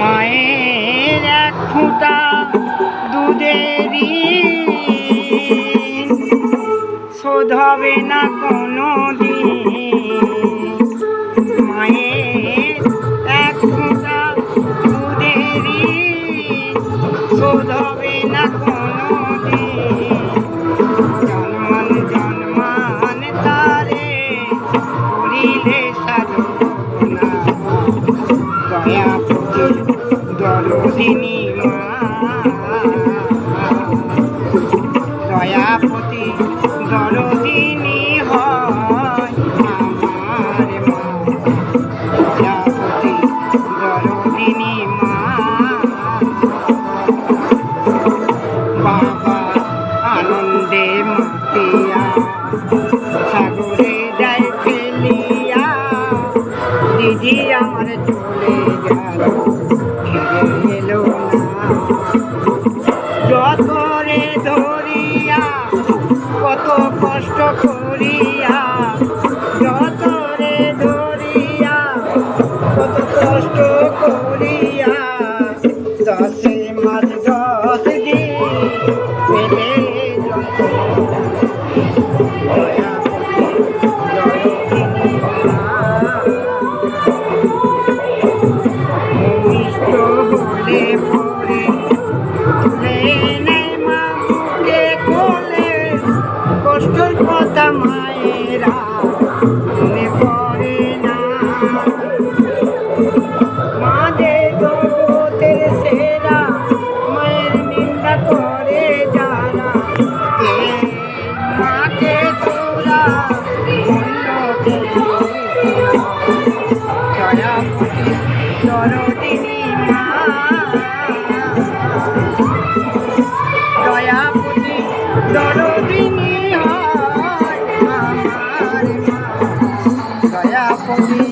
মায়ের এক ফোঁটা দুধেরই শোধ হবে না কোনো দিন। মায়ের এক ফোঁটা দুধেরই শোধ হবে না কোনো দিন। জন্মান জন্মান তারে করিলে সাধনা, দয়াপতি দরদিনী মা, দয়াপতি দরদিনী হয় আমার মা, দয়াপতি দরদিনী মা। বাবা আনন্দে মাতিয়া সাগরে যায় ফেলিয়া, দিদি আমার চলে গেল ফিরে এলো না। যত রে ধরিয়া কত কষ্ট করিয়া, যত রে ধরিয়া কত কষ্ট করিয়া, 10 মাস 10 দিন পেলে ভূমিষ্ঠ হলে পরে তুলে নেয় মা বুকে কোলে, কষ্টর কথা মায়েরা মনে পড়ে না। মাদের জগতের সেরা মায়ের নিন্দা করে যারা, এই মাকে তোরা অন্য দয়াপতি দরদিনী মা, দয়াপতি দরদিনী হয় আমার মা, দয়াপতি